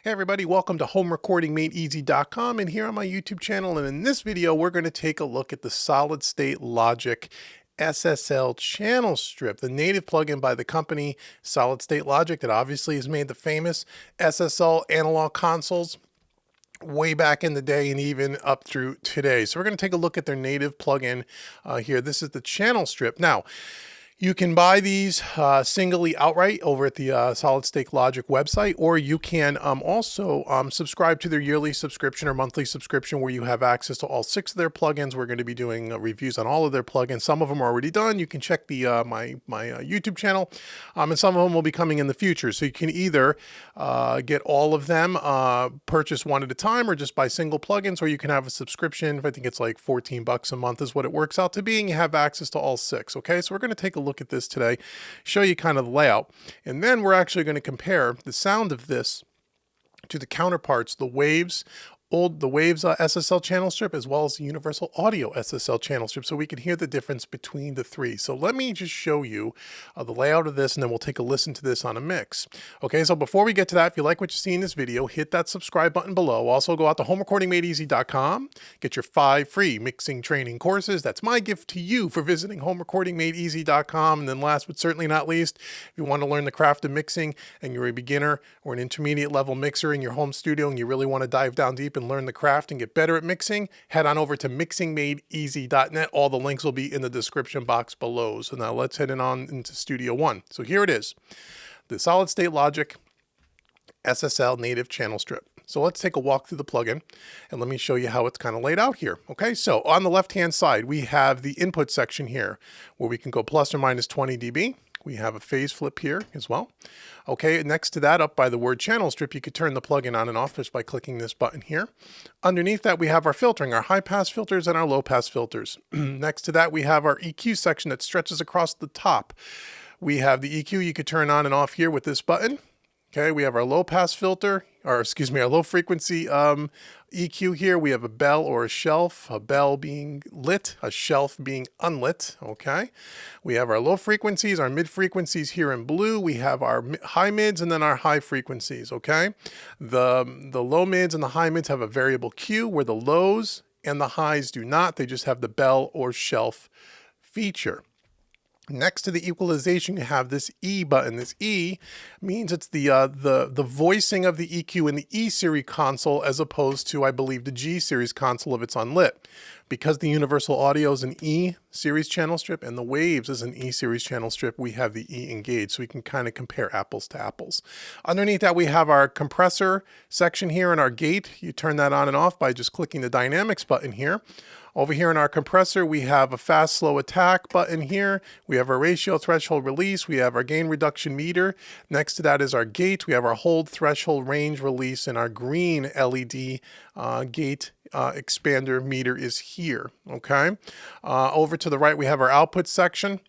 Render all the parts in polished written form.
Hey everybody, welcome to HomeRecordingMadeEasy.com, and here on my YouTube channel, and in this video we're going to take a look at the solid state logic SSL channel strip, the native plugin by the company Solid State Logic that obviously has made the famous SSL analog consoles way back in the day and even up through today. So we're going to take a look at their native plugin here. This is the channel strip. Now, you can buy these singly outright over at the Solid State Logic website, or you can also subscribe to their yearly subscription or monthly subscription where you have access to all 6 of their plugins. We're going to be doing reviews on all of their plugins. Some of them are already done. You can check the my YouTube channel, and some of them will be coming in the future. So you can either get all of them, purchase one at a time, or just buy single plugins, or you can have a subscription. I think it's like 14 bucks a month is what it works out to be, and you have access to all 6. Okay, so we're going to take a look at this today, show you kind of the layout, and then we're actually going to compare the sound of this to the counterparts, the Waves SSL channel strip, as well as the Universal Audio SSL channel strip, so we can hear the difference between the 3. So let me just show you the layout of this, and then we'll take a listen to this on a mix. Okay, so before we get to that, if you like what you see in this video, hit that subscribe button below. Also go out to HomeRecordingMadeEasy.com, get your 5 free mixing training courses. That's my gift to you for visiting HomeRecordingMadeEasy.com. And then last but certainly not least, if you want to learn the craft of mixing and you're a beginner or an intermediate level mixer in your home studio and you really want to dive down deep and learn the craft and get better at mixing, head on over to mixingmadeeasy.net. All the links will be in the description box below. So now let's head on into Studio One. So here it is, the Solid State Logic SSL native channel strip. So let's take a walk through the plugin and let me show you how it's kind of laid out here. Okay, so on the left-hand side, we have the input section here where we can go plus or minus 20 dB. We have a phase flip here as well. Okay, next to that, up by the word channel strip, you could turn the plugin on and off just by clicking this button here. Underneath that, we have our filtering, our high pass filters and our low pass filters. Next to that, we have our EQ section that stretches across the top. We have the EQ you could turn on and off here with this button. Okay, we have our low pass filter, or excuse me, our low frequency EQ here. We have a bell or a shelf, a bell being lit, a shelf being unlit. Okay, we have our low frequencies, our mid frequencies here in blue. We have our high mids and then our high frequencies. Okay, the low mids and the high mids have a variable Q, where the lows and the highs do not. They just have the bell or shelf feature. Next to the equalization, you have this E button. This E means it's the voicing of the EQ in the E series console, as opposed to, I believe, the G series console if it's unlit. Because the Universal Audio is an E series channel strip and the Waves is an E series channel strip, we have the E engaged, so we can kind of compare apples to apples. Underneath that, we have our compressor section here and our gate. You turn that on and off by just clicking the dynamics button here. Over here in our compressor, we have a fast, slow attack button here. We have our ratio, threshold, release. We have our gain reduction meter. Next to that is our gate. We have our hold, threshold, range, release, and our green LED gate expander meter is here. Okay. Over to the right, we have our output section,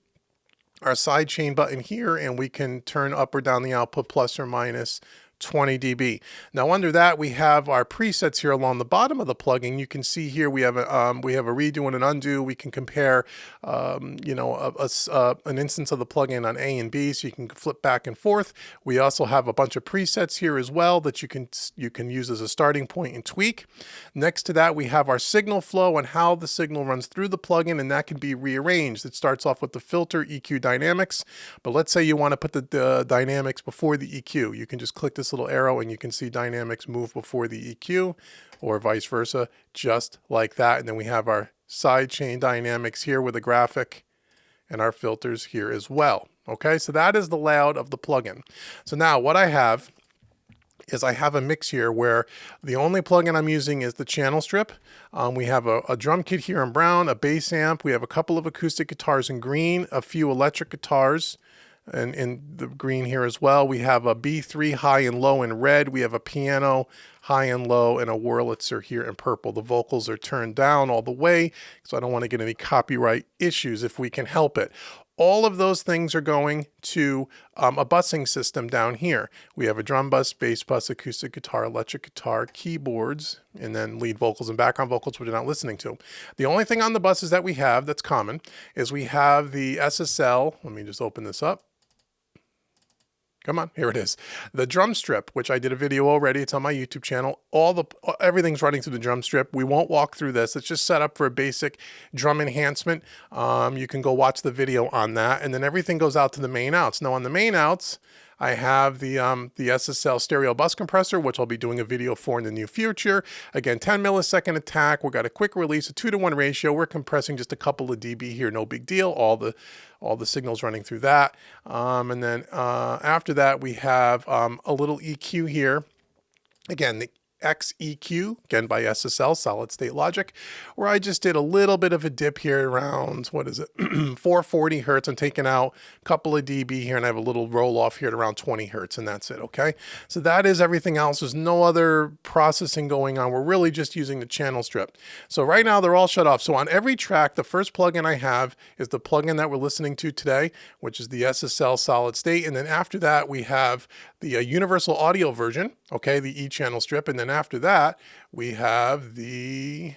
our side chain button here, and we can turn up or down the output plus or minus 20 dB. Now under that, we have our presets here along the bottom of the plugin. You can see here we have a redo and an undo. We can compare you know, an instance of the plugin on A and B, so you can flip back and forth. We also have a bunch of presets here as well that you can use as a starting point and tweak. Next to that, we have our signal flow and how the signal runs through the plugin, and that can be rearranged. It starts off with the filter, EQ, dynamics, but let's say you want to put the dynamics before the EQ. You can just click this little arrow and you can see dynamics move before the EQ, or vice versa, just like that. And then we have our sidechain dynamics here with a graphic and our filters here as well. Okay, so that is the layout of the plugin. So now what I have is I have a mix here where the only plugin I'm using is the channel strip. We have a drum kit here in brown, a bass amp. We have a couple of acoustic guitars in green, a few electric guitars and in the green here as well. We have a B3 high and low in red. We have a piano high and low and a Wurlitzer here in purple. The vocals are turned down all the way, so I don't want to get any copyright issues if we can help it. All of those things are going to a busing system down here. We have a drum bus, bass bus, acoustic guitar, electric guitar, keyboards, and then lead vocals and background vocals, which you're not listening to. The only thing on the buses that we have that's common is we have the SSL. Let me just open this up. Come on, here it is. The drum strip, which I did a video already. It's on my YouTube channel. Everything's running through the drum strip. We won't walk through this. It's just set up for a basic drum enhancement. You can go watch the video on that. And then everything goes out to the main outs. Now on the main outs, I have the SSL stereo bus compressor, which I'll be doing a video for in the near future. Again, 10 millisecond attack. We've got a quick release, a 2-to-1 ratio. We're compressing just a couple of dB here, no big deal. All the signals running through that. And then after that, we have a little EQ here. Again, the XEQ, again by SSL, solid state logic, where I just did a little bit of a dip here around, 440 hertz. I'm taking out a couple of dB here, and I have a little roll off here at around 20 hertz, and that's it, okay? So that is everything else. There's no other processing going on. We're really just using the channel strip. So right now they're all shut off. So on every track, the first plugin I have is the plugin that we're listening to today, which is the SSL solid state. And then after that, we have the universal audio version, okay, the E channel strip. And then after that, we have the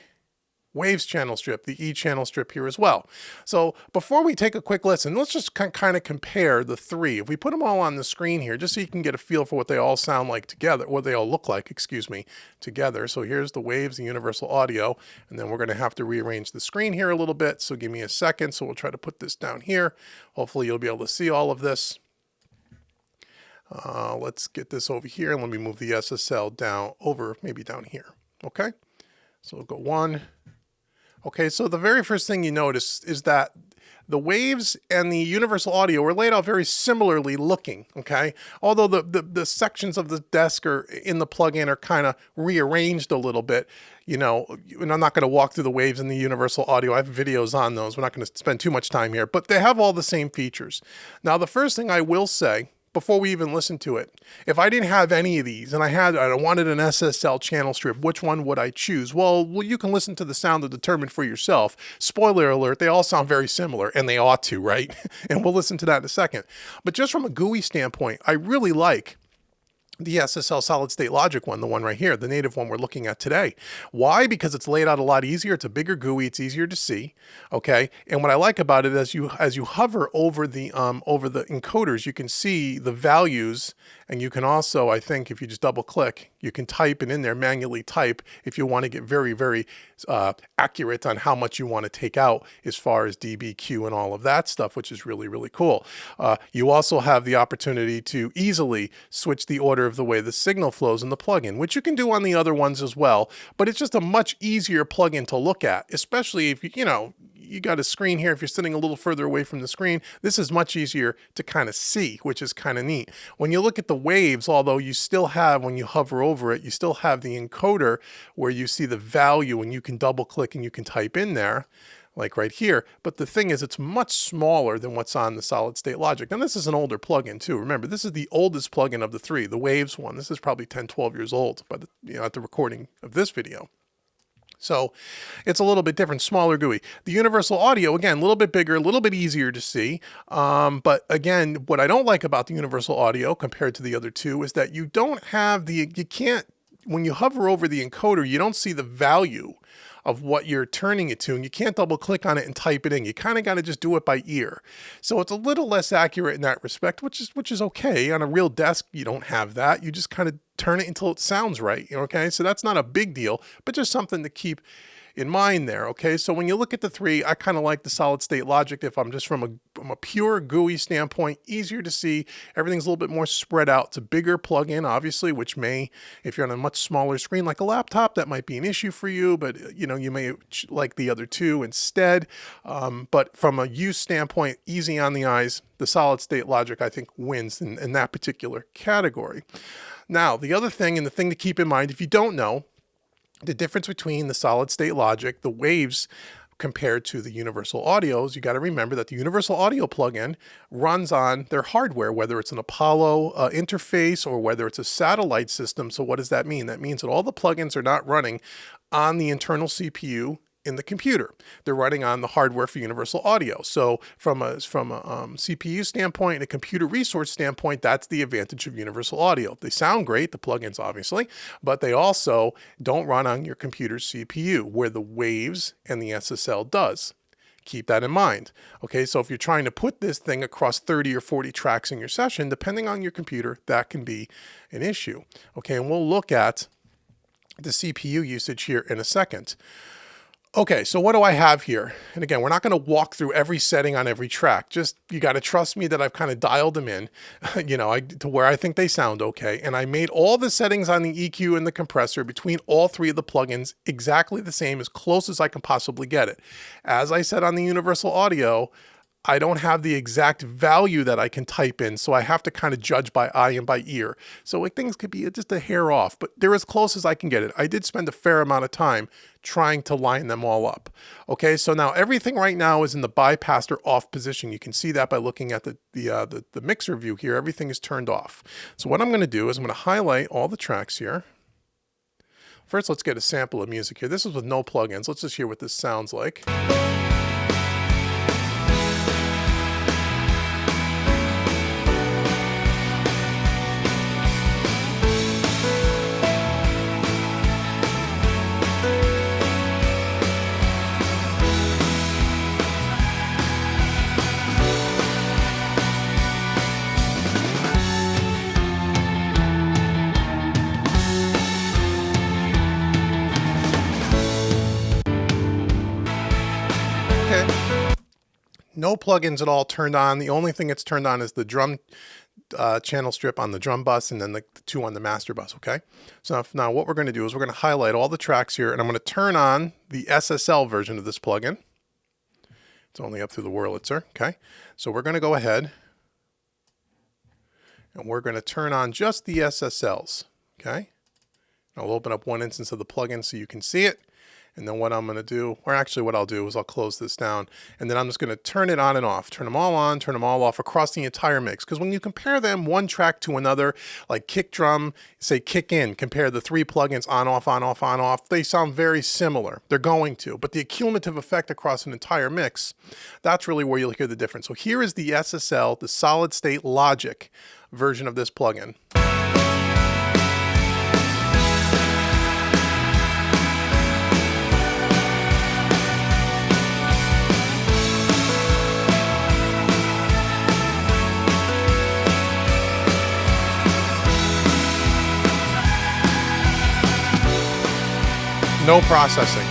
Waves channel strip, the E channel strip here as well. So before we take a quick listen, let's just kind of compare the three. If we put them all on the screen here, just so you can get a feel for what they all sound like together, what they all look like, excuse me, together. So here's the Waves, the universal audio, and then we're going to have to rearrange the screen here a little bit. So give me a second. So we'll try to put this down here. Hopefully you'll be able to see all of this. Let's get this over here, and let me move the SSL down over, maybe down here. Okay, so we'll go 1. Okay, so the very first thing you notice is that the Waves and the universal audio are laid out very similarly looking, okay? Although the sections of the desk are in the plugin are kind of rearranged a little bit, you know, and I'm not going to walk through the Waves and the universal audio. I have videos on those. We're not going to spend too much time here, but they have all the same features. Now, the first thing I will say, before we even listen to it, if I didn't have any of these and I wanted an SSL channel strip, which one would I choose? Well, you can listen to the sound to determine for yourself. Spoiler alert, they all sound very similar, and they ought to, right? And we'll listen to that in a second. But just from a GUI standpoint, I really like the SSL solid state logic one, the one right here, the native one we're looking at today. Why? Because it's laid out a lot easier. It's a bigger GUI. It's easier to see. Okay. And what I like about it is as you hover over the encoders, you can see the values, and you can also, I think, if you just double click, you can type it in there, manually type, if you want to get very, very accurate on how much you want to take out as far as dBQ and all of that stuff, which is really, really cool. You also have the opportunity to easily switch the order of the way the signal flows in the plugin, which you can do on the other ones as well, but it's just a much easier plugin to look at, especially if you got a screen here. If you're sitting a little further away from the screen, this is much easier to kind of see, which is kind of neat. When you look at the Waves, although you still have, when you hover over it, you still have the encoder where you see the value and you can double click and you can type in there, like right here. But the thing is, it's much smaller than what's on the solid state logic. And this is an older plugin too. Remember, this is the oldest plugin of the three, the Waves one. This is probably 10, 12 years old by at the recording of this video. So it's a little bit different, smaller GUI. The universal audio, again, a little bit bigger, a little bit easier to see. But again, what I don't like about the universal audio compared to the other two is that you don't have you can't, when you hover over the encoder, you don't see the value of what you're turning it to, and you can't double click on it and type it in. You kind of got to just do it by ear. So it's a little less accurate in that respect, which is okay. On a real desk, you don't have that. You just kind of turn it until it sounds right. Okay, so that's not a big deal, but just something to keep in mind there. Okay, so when you look at the three, I kind of like the solid state logic. If I'm just from a pure GUI standpoint, easier to see. Everything's a little bit more spread out. It's a bigger plugin, obviously, which may, if you're on a much smaller screen like a laptop, that might be an issue for you, but you may like the other two instead. But from a use standpoint, easy on the eyes, the solid state logic, I think, wins in that particular category. Now, the other thing, and the thing to keep in mind, if you don't know, the difference between the solid state logic, the Waves, compared to the universal audios, you got to remember that the universal audio plugin runs on their hardware, whether it's an Apollo interface or whether it's a satellite system. So what does that mean? That means that all the plugins are not running on the internal CPU in the computer. They're running on the hardware for universal audio. So from a CPU standpoint and a computer resource standpoint, that's the advantage of universal audio. They sound great, the plugins obviously, but they also don't run on your computer's CPU, where the Waves and the SSL does. Keep that in mind. Okay, so if you're trying to put this thing across 30 or 40 tracks in your session, depending on your computer, that can be an issue. Okay, and we'll look at the CPU usage here in a second. Okay, so what do I have here? And again, we're not going to walk through every setting on every track. Just, you got to trust me that I've kind of dialed them in, to where I think they sound okay. And I made all the settings on the EQ and the compressor between all three of the plugins exactly the same, as close as I can possibly get it. As I said on the Universal Audio, I don't have the exact value that I can type in, so I have to kind of judge by eye and by ear. So things could be just a hair off, but they're as close as I can get it. I did spend a fair amount of time trying to line them all up. Okay, so now everything right now is in the bypassed or off position. You can see that by looking at the mixer view here. Everything is turned off. So what I'm going to do is I'm going to highlight all the tracks here. First, let's get a sample of music here. This is with no plugins. Let's just hear what this sounds like. No plugins at all turned on. The only thing that's turned on is the drum channel strip on the drum bus, and then the two on the master bus. Okay, so now what we're going to do is we're going to highlight all the tracks here, and I'm going to turn on the SSL version of this plugin. It's only up through the Wurlitzer. Okay, so we're going to go ahead and we're going to turn on just the SSLs. Okay, I'll open up one instance of the plugin so you can see it. And then what I'm going to do, or actually what I'll do is I'll close this down, and then I'm just going to turn it on and off, turn them all on, turn them all off across the entire mix. Because when you compare them one track to another, like kick drum, say kick in, compare the three plugins on, off, on, off, on, off, they sound very similar. They're going to, but the cumulative effect across an entire mix, that's really where you'll hear the difference. So here is the SSL, the solid state logic version of this plugin. No processing.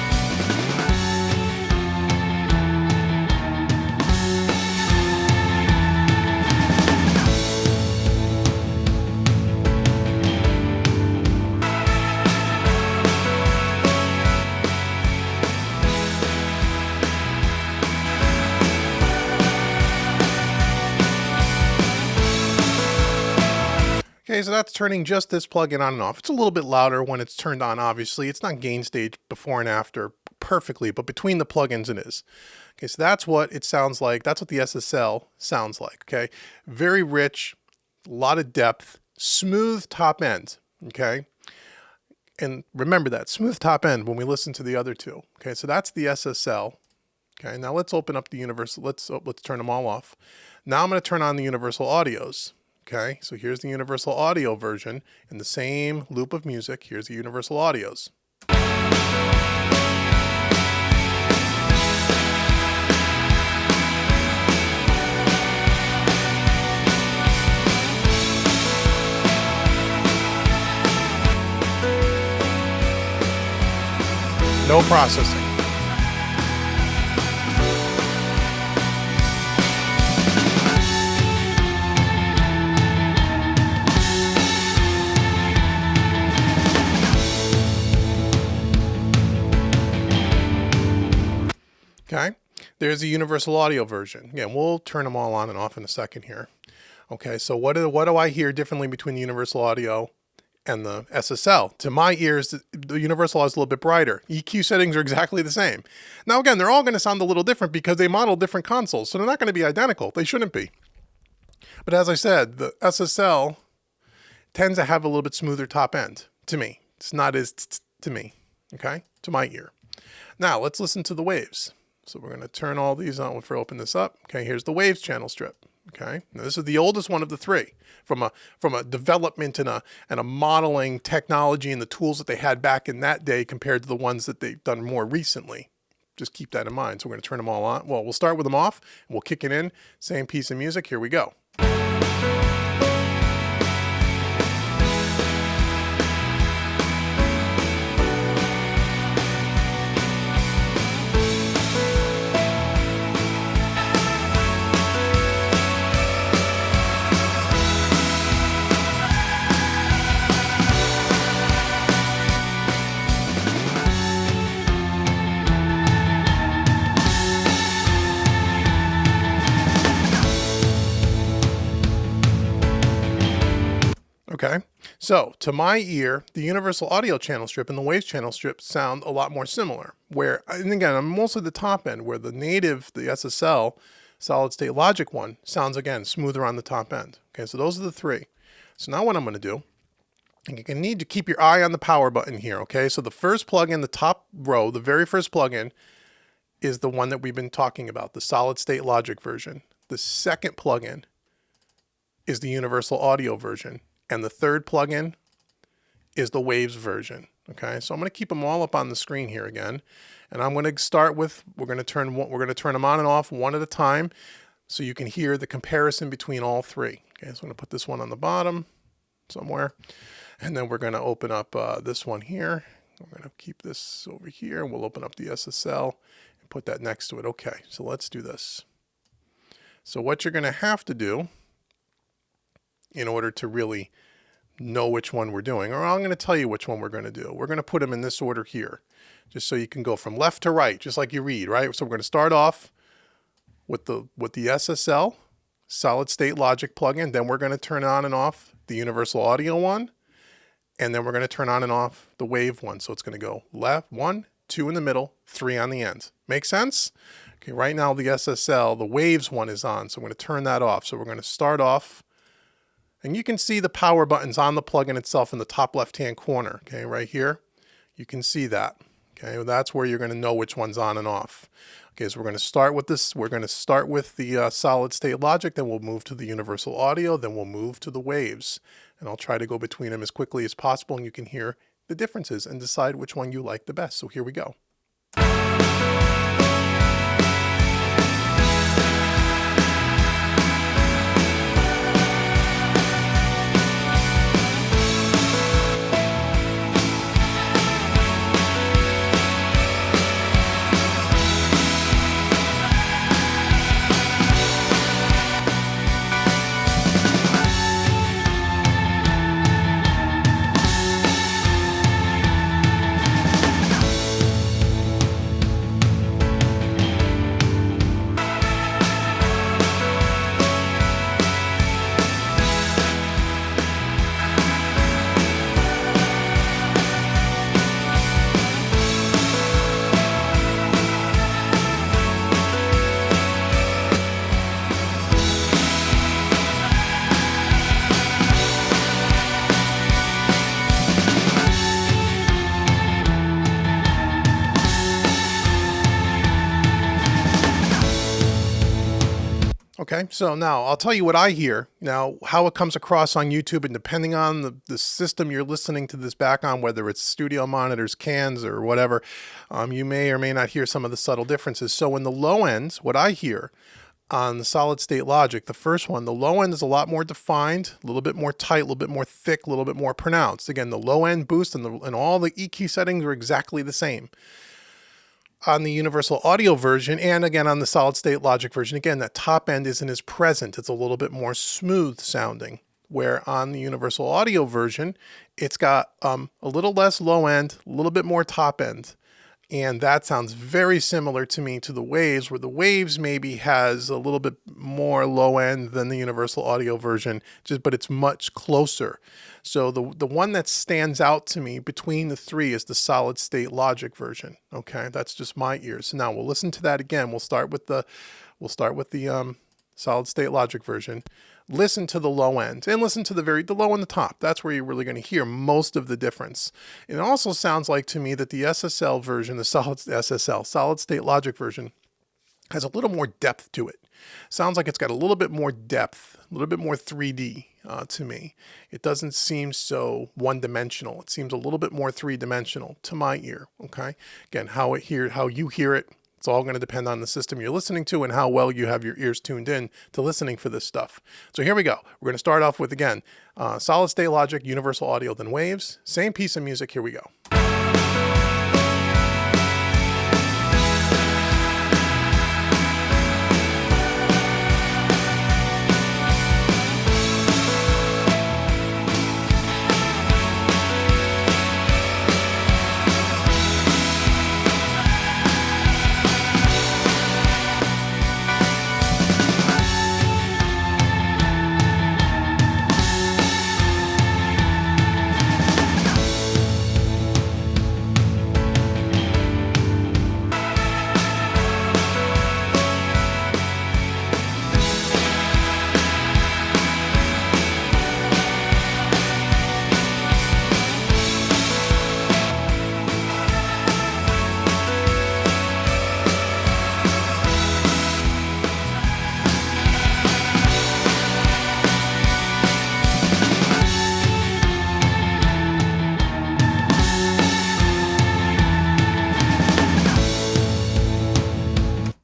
Okay, so that's turning just this plugin on and off. It's a little bit louder when it's turned on, obviously. It's not gain stage before and after perfectly, but between the plugins it is. Okay, so that's what it sounds like. That's what the SSL sounds like, okay? Very rich, a lot of depth, smooth top end, okay? And remember that, smooth top end when we listen to the other two. Okay, so that's the SSL. Okay, now let's open up the universal, let's turn them all off. Now I'm gonna turn on the universal audios. Okay, so here's the universal audio version in the same loop of music. Here's the universal audios. No processing. Okay, there's a universal audio version. Again, we'll turn them all on and off in a second here. Okay, so what do I hear differently between the universal audio and the SSL? To my ears, the universal is a little bit brighter. EQ settings are exactly the same. Now again, they're all going to sound a little different because they model different consoles, so they're not going to be identical. They shouldn't be. But as I said, the SSL tends to have a little bit smoother top end, to me. It's not as to me, okay, to my ear. Now let's listen to the waves. So we're going to turn all these on if we open this up. Okay, here's the waves channel strip. Okay, now this is the oldest one of the three from a development and a modeling technology and the tools that they had back in that day compared to the ones that they've done more recently. just keep that in mind. So we're going to turn them all on. Well, we'll start with them off and we'll kick it in. Same piece of music. Here we go. Okay, so to my ear, the universal audio channel strip and the waves channel strip sound a lot more similar. Where, and again, I'm mostly the top end, where the native, the SSL, solid state logic one, sounds again smoother on the top end. Okay, so those are the three. So now what I'm going to do, and you're going to need to keep your eye on the power button here. Okay, so the first plugin, the top row, the very first plugin is the one that we've been talking about, the solid state logic version. The second plugin is the universal audio version. And the third plugin is the waves version. Okay, so I'm going to keep them all up on the screen here again, and I'm going to start with we're going to turn them on and off one at a time, so you can hear the comparison between all three. Okay, so I'm going to put this one on the bottom somewhere, and then we're going to open up this one here. We're going to keep this over here, and we'll open up the SSL and put that next to it. Okay, so let's do this. So what you're going to have to do in order to really know which one we're doing, or I'm going to tell you which one we're going to do. We're going to put them in this order here, just so you can go from left to right, just like you read, right? So we're going to start off with the SSL, solid state logic plugin. Then we're going to turn on and off the universal audio one, and then we're going to turn on and off the wave one. So it's going to go left, 1, 2 in the middle, 3 on the end. Make sense? Okay, right now the SSL, the waves one is on, so I'm going to turn that off. So we're going to start off, and you can see the power buttons on the plugin itself in the top left-hand corner, okay, right here. You can see that, okay? Well, that's where you're going to know which one's on and off. Okay, so we're going to start with this. We're going to start with the solid state logic, then we'll move to the universal audio, then we'll move to the waves. And I'll try to go between them as quickly as possible, and you can hear the differences and decide which one you like the best. So here we go. Okay, so now I'll tell you what I hear. Now, how it comes across on YouTube, and depending on the system you're listening to this back on, whether it's studio monitors, cans, or whatever, you may or may not hear some of the subtle differences. So in the low end, what I hear on the solid state logic, the first one, the low end is a lot more defined, a little bit more tight, a little bit more thick, a little bit more pronounced. Again, the low end boost and all the EQ settings are exactly the same. On the universal audio version, and again on the solid state logic version, again, that top end isn't as present. It's a little bit more smooth sounding, where on the universal audio version, it's got a little less low end, a little bit more top end. And that sounds very similar to me to the waves, where the waves maybe has a little bit more low end than the universal audio version, but it's much closer. So the one that stands out to me between the three is the solid state logic version. Okay, that's just my ears. So now we'll listen to that again. We'll start with the solid state logic version. Listen to the low end and listen to the low and the top. That's where you're really going to hear most of the difference. It also sounds like to me that the SSL version, the solid state logic version, has a little more depth to it. Sounds like it's got a little bit more depth, a little bit more 3D to me. It doesn't seem so one-dimensional. It seems a little bit more three-dimensional to my ear. Okay, again, how you hear it It's all going to depend on the system you're listening to and how well you have your ears tuned in to listening for this stuff. So here we go. We're going to start off with, again, solid state logic, universal audio, then waves. Same piece of music. Here we go.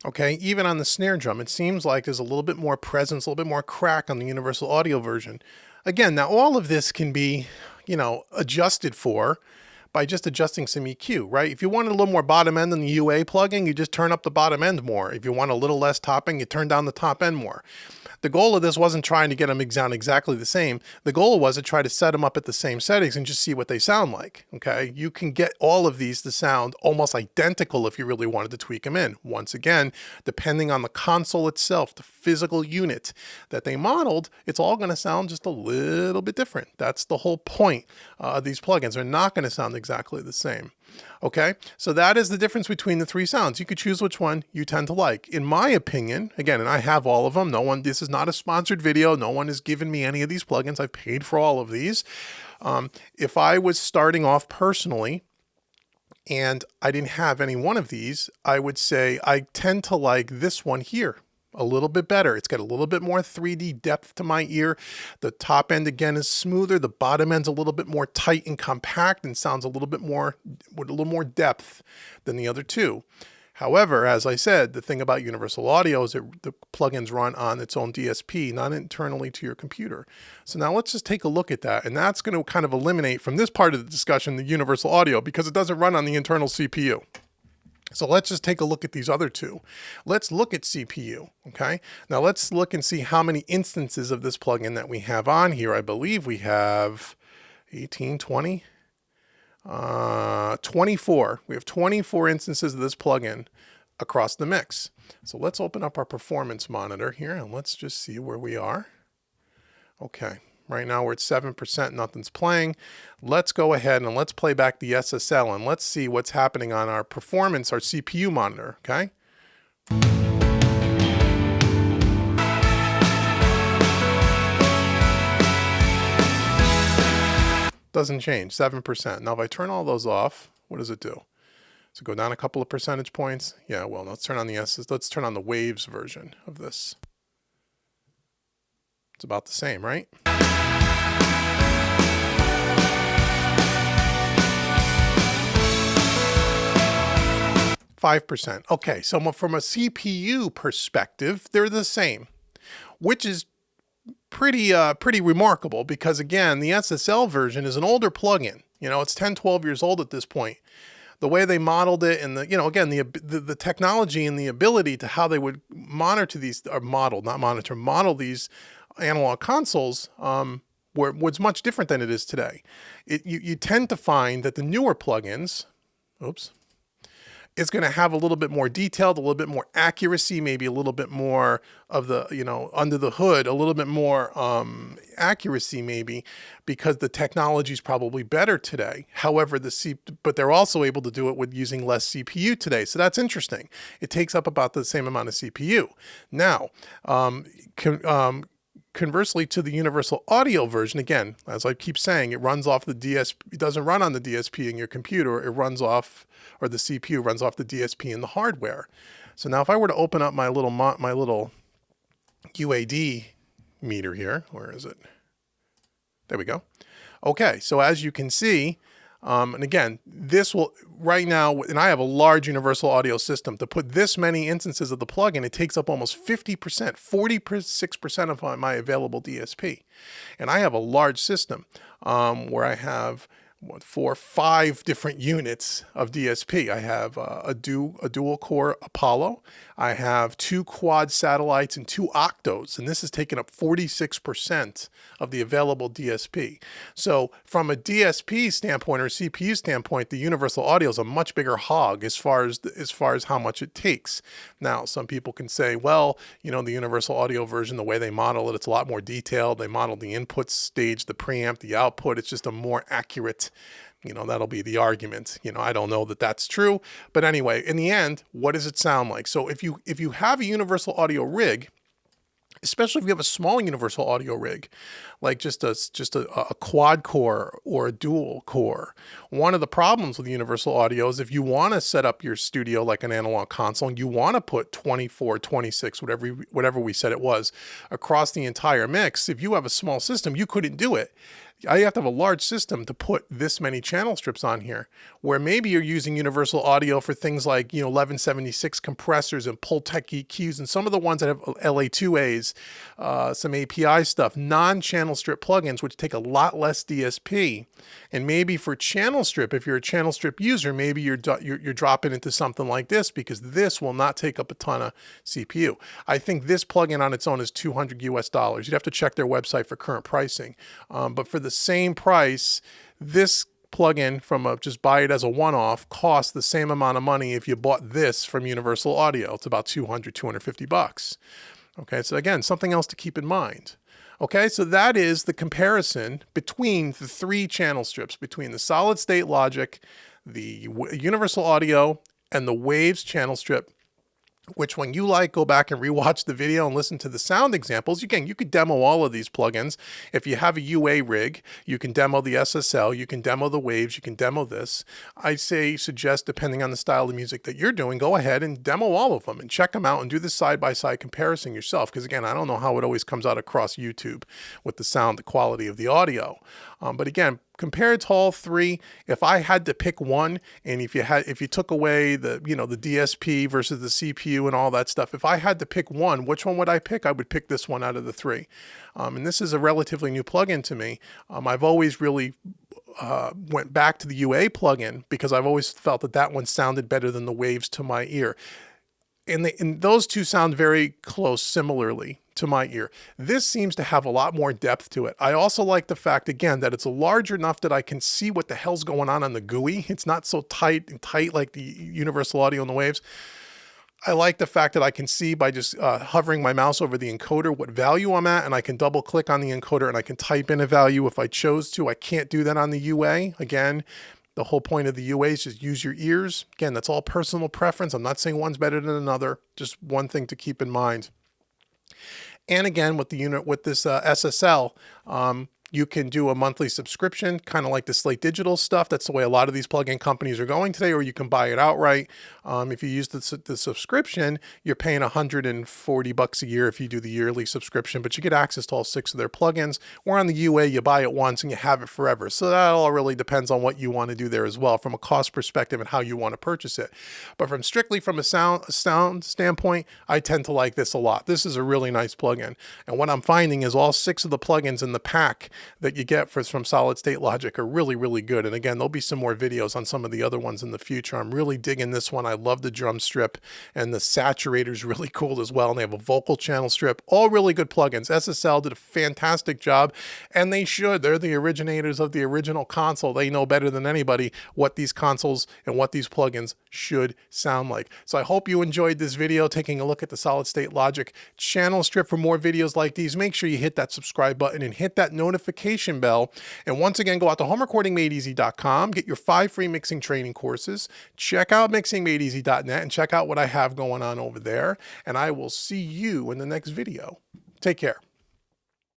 Okay, even on the snare drum, it seems like there's a little bit more presence, a little bit more crack on the universal audio version. Again, now all of this can be, adjusted for by just adjusting some EQ, right? If you wanted a little more bottom end in the UA plugin, you just turn up the bottom end more. If you want a little less topping, you turn down the top end more. The goal of this wasn't trying to get them sound exactly the same. The goal was to try to set them up at the same settings and just see what they sound like, okay? You can get all of these to sound almost identical if you really wanted to tweak them in. Once again, depending on the console itself, the physical unit that they modeled, it's all going to sound just a little bit different. That's the whole point of these plugins. They're not going to sound exactly the same. Okay, so that is the difference between the three sounds. You could choose which one you tend to like. In my opinion, again, and I have all of them. This is not a sponsored video. No one has given me any of these plugins. I've paid for all of these. If I was starting off personally and I didn't have any one of these, I would say I tend to like this one here a little bit better. It's got a little bit more 3D depth to my ear. The top end, again, is smoother. The bottom end's a little bit more tight and compact and sounds a little bit more, with a little more depth than the other two. However, as I said, the thing about universal audio is that the plugins run on its own DSP, not internally to your computer. So now let's just take a look at that. And that's going to kind of eliminate from this part of the discussion the universal audio because it doesn't run on the internal CPU. So let's just take a look at these other two. Let's look at CPU, okay? Now let's look and see how many instances of this plugin that we have on here. I believe we have 18, 20, 24. We have 24 instances of this plugin across the mix. So let's open up our performance monitor here and let's just see where we are. Okay. Right now we're at 7%, nothing's playing. Let's go ahead and let's play back the SSL and let's see what's happening on our performance, our CPU monitor, okay? Doesn't change, 7%. Now if I turn all those off, what does it do? Does it go down a couple of percentage points? Yeah, well, let's turn on the waves version of this. It's about the same, right? 5%. Okay, so from a CPU perspective, they're the same, which is pretty remarkable because, again, the SSL version is an older plugin. It's 10, 12 years old at this point. The way they modeled it and the technology and the ability to how they would model these analog consoles was much different than it is today. You tend to find that the newer plugins, it's going to have a little bit more detailed, a little bit more accuracy, maybe a little bit more of the, under the hood, a little bit more accuracy maybe, because the technology is probably better today. However, but they're also able to do it with using less CPU today. So that's interesting. It takes up about the same amount of CPU. Now, conversely to the universal audio version, again, as I keep saying, it runs off the DSP. It doesn't run on the DSP in your computer. It runs off, or the CPU runs off the DSP in the hardware. So now if I were to open up my little UAD meter here, where is it? There we go. Okay, so as you can see, And again, this will right now, and I have a large universal audio system. To put this many instances of the plugin, it takes up almost 50%, 46% of my available DSP. And I have a large system where I have 5 different units of DSP. I have a dual core Apollo. I have 2 quad satellites and 2 octos, and this has taken up 46% of the available DSP. So from a DSP standpoint or CPU standpoint, the universal audio is a much bigger hog as far as how much it takes. Now, some people can say, well, you know, the universal audio version, the way they model it, it's a lot more detailed. They model the input stage, the preamp, the output. It's just a more accurate, you know, that'll be the argument. You know, I don't know that that's true, but anyway, in the end, what does it sound like? So if you have a universal audio rig, especially if you have a small universal audio rig, like just a quad core or a dual core. One of the problems with universal audio is if you want to set up your studio like an analog console, and you want to put 24, 26, whatever we said it was, across the entire mix, if you have a small system, you couldn't do it. You have to have a large system to put this many channel strips on here, where maybe you're using universal audio for things like, you know, 1176 compressors and Pultec EQs and some of the ones that have LA2As, some API stuff, non-channel strip plugins, which take a lot less DSP. And maybe for channel strip, if you're a channel strip user, maybe you're dropping into something like this, because this will not take up a ton of CPU. I think this plugin on its own is $200 US. You'd have to check their website for current pricing. But for the same price, this plugin from just buy it as a one-off costs the same amount of money if you bought this from Universal Audio. It's about $250. Okay, so again, something else to keep in mind. Okay, so that is the comparison between the 3 channel strips, between the solid state logic, the Universal Audio, and the Waves channel strip, which when you like, go back and rewatch the video and listen to the sound examples. Again, you could demo all of these plugins. If you have a UA rig, you can demo the SSL, you can demo the Waves, you can demo this. I suggest, depending on the style of music that you're doing, go ahead and demo all of them and check them out and do the side-by-side comparison yourself. Because again, I don't know how it always comes out across YouTube with the sound, the quality of the audio. But again, compared to all 3, if I had to pick one, and if you took away the, you know, the DSP versus the CPU and all that stuff, if I had to pick one, which one would I pick? I would pick this one out of the 3. And this is a relatively new plugin to me. I've always really went back to the UA plugin because I've always felt that that one sounded better than the Waves to my ear. And those two sound very close similarly to my ear. This seems to have a lot more depth to it. I also like the fact, again, that it's large enough that I can see what the hell's going on the GUI. It's not so tight like the Universal Audio and the Waves. I like the fact that I can see by just hovering my mouse over the encoder what value I'm at, and I can double click on the encoder and I can type in a value if I chose to. I can't do that on the UA. Again, the whole point of the UA is just use your ears. Again, that's all personal preference. I'm not saying one's better than another. Just one thing to keep in mind. And again, with this SSL, you can do a monthly subscription, kind of like the Slate Digital stuff. That's the way a lot of these plugin companies are going today, or you can buy it outright. If you use the subscription, you're paying $140 a year if you do the yearly subscription, but you get access to all 6 of their plugins. Where on the UA, you buy it once and you have it forever. So that all really depends on what you want to do there as well, from a cost perspective and how you want to purchase it. But strictly from a sound standpoint, I tend to like this a lot. This is a really nice plugin. And what I'm finding is all 6 of the plugins in the pack that you get from Solid State Logic are really, really good. And again, there'll be some more videos on some of the other ones in the future. I'm really digging this one. I love the drum strip, and the saturator's really cool as well. And they have a vocal channel strip, all really good plugins. SSL did a fantastic job, and they should. They're the originators of the original console. They know better than anybody what these consoles and what these plugins should sound like. So I hope you enjoyed this video, taking a look at the Solid State Logic channel strip. For more videos like these, make sure you hit that subscribe button and hit that notification bell. And once again, go out to homerecordingmadeeasy.com, get your 5 free mixing training courses, check out mixingmadeeasy.net, and check out what I have going on over there. And I will see you in the next video. Take care.